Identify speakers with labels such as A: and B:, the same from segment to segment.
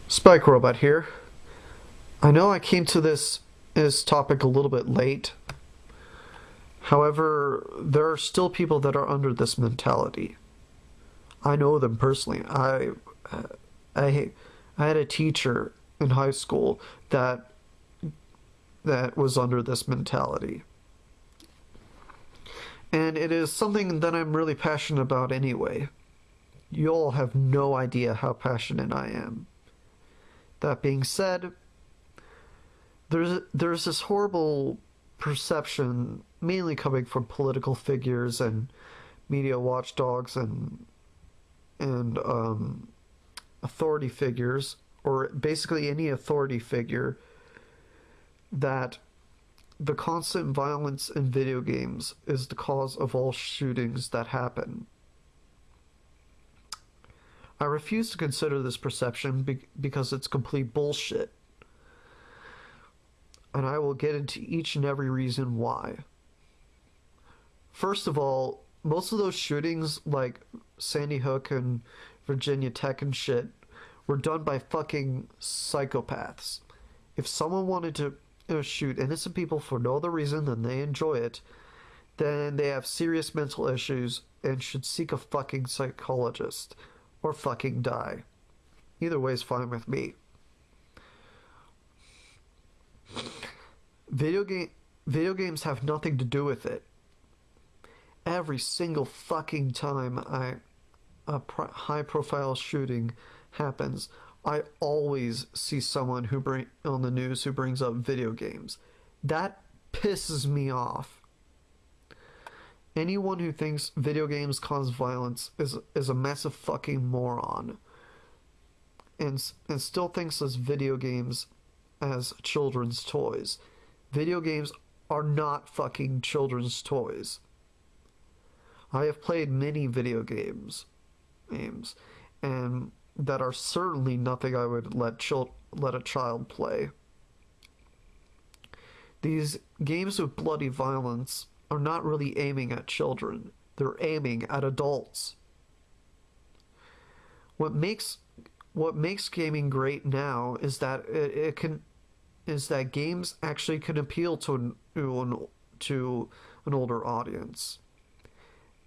A: Spike Robot here. I know I came to this topic a little bit late. However, there are still people that are under this mentality. I know them personally. I I had a teacher in high school that was under this mentality. And it is something that I'm really passionate about anyway. You all have no idea how passionate I am. That being said, there's this horrible perception, mainly coming from political figures and media watchdogs and authority figures, or basically any authority figure, that the constant violence in video games is the cause of all shootings that happen. I refuse to consider this perception because it's complete bullshit. And I will get into each and every reason why. First of all, most of those shootings, like Sandy Hook and Virginia Tech and shit, were done by fucking psychopaths. If someone wanted to shoot innocent people for no other reason than they enjoy it, then they have serious mental issues and should seek a fucking psychologist or fucking die. Either way is fine with me. Video game video games have nothing to do with it. Every single fucking time high profile shooting happens, I always see someone who bring on the news who brings up video games. That pisses me off. Anyone who thinks video games cause violence is a massive fucking moron, and still thinks as video games as children's toys. Video games are not fucking children's toys. I have played many video games, and that are certainly nothing I would let a child play. These games with bloody violence are not really aiming at children. They're aiming at adults. What makes gaming great now is that games actually can appeal to an older audience.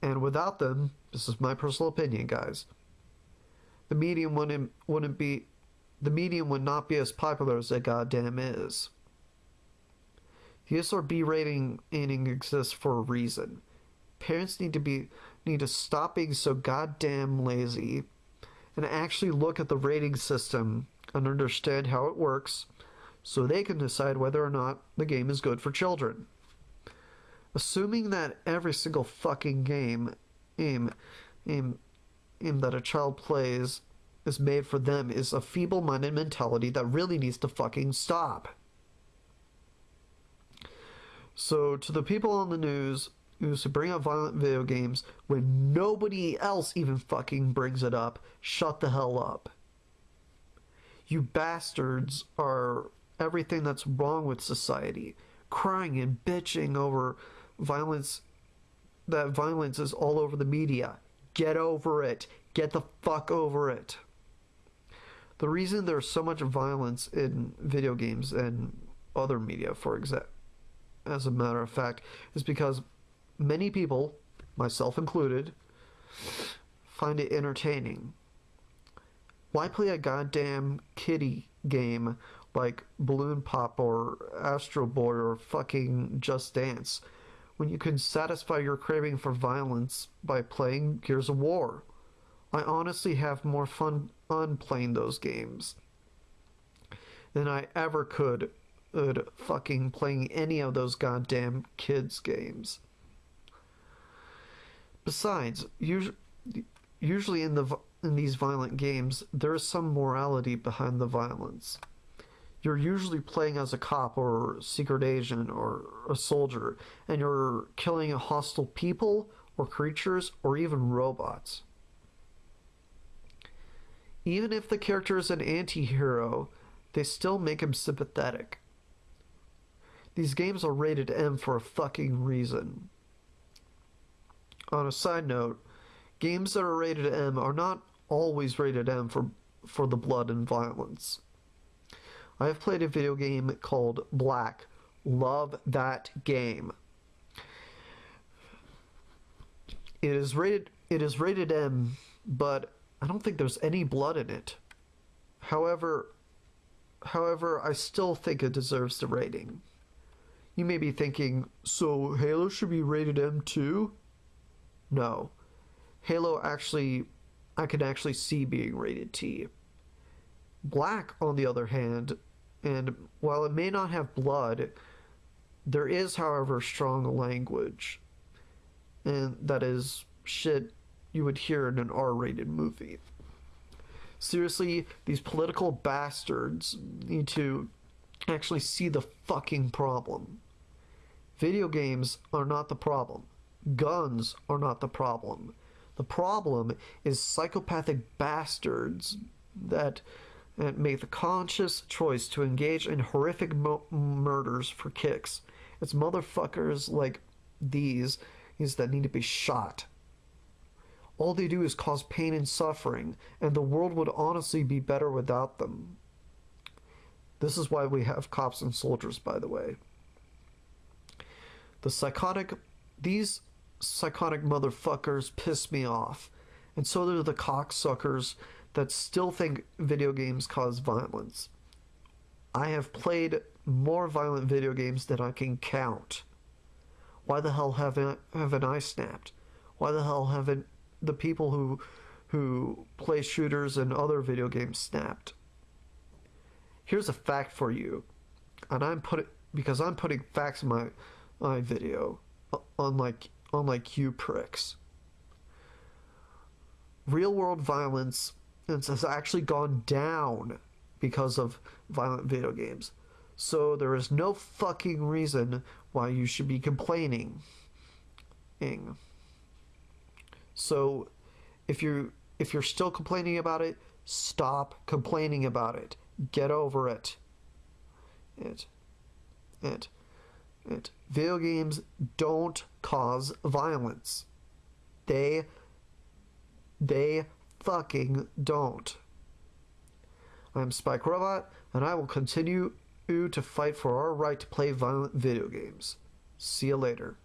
A: And without them, this is my personal opinion, guys, the medium would not be as popular as it goddamn is. The SRB rating exists for a reason. Parents need to stop being so goddamn lazy and actually look at the rating system and understand how it works so they can decide whether or not the game is good for children. Assuming that every single fucking game that a child plays is made for them is a feeble-minded mentality that really needs to fucking stop. So, to the people on the news who bring up violent video games when nobody else even fucking brings it up, shut the hell up. You bastards are everything that's wrong with society, crying and bitching over violence. That violence is all over the media. Get over it. Get the fuck over it. The reason there's so much violence in video games and other media, as a matter of fact, is because many people, myself included, find it entertaining. Why play a goddamn kiddie game like Balloon Pop or Astro Boy or fucking Just Dance when you can satisfy your craving for violence by playing Gears of War? I honestly have more fun playing those games than I ever could fucking playing any of those goddamn kids games. Besides, usually in these violent games, there is some morality behind the violence. You're usually playing as a cop or secret agent or a soldier, and you're killing hostile people or creatures or even robots. Even if the character is an anti-hero, they still make him sympathetic. These games are rated M for a fucking reason. On a side note, games that are rated M are not always rated M for the blood and violence. I have played a video game called Black. Love that game. It is rated M, but I don't think there's any blood in it. However, I still think it deserves the rating. You may be thinking, so Halo should be rated M too? No. Halo I can actually see being rated T. Black, on the other hand, and while it may not have blood, there is, however, strong language. And that is shit you would hear in an R-rated movie. Seriously, these political bastards need to actually see the fucking problem. Video games are not the problem. Guns are not the problem. The problem is psychopathic bastards that make the conscious choice to engage in horrific murders for kicks. It's motherfuckers like these that need to be shot. All they do is cause pain and suffering, and the world would honestly be better without them. This is why we have cops and soldiers, by the way. These psychotic motherfuckers piss me off, and so do the cocksuckers that still think video games cause violence. I have played more violent video games than I can count. Why the hell haven't I snapped? Why the hell haven't the people who play shooters and other video games snapped? Here's a fact for you, and I'm putting facts in my video, unlike you pricks. Real world violence has actually gone down because of violent video games. So there is no fucking reason why you should be complaining. So if you're still complaining about it, stop complaining about it. Get over it. Video games don't cause violence. They fucking don't. I'm Spike Robot, and I will continue to fight for our right to play violent video games. See you later.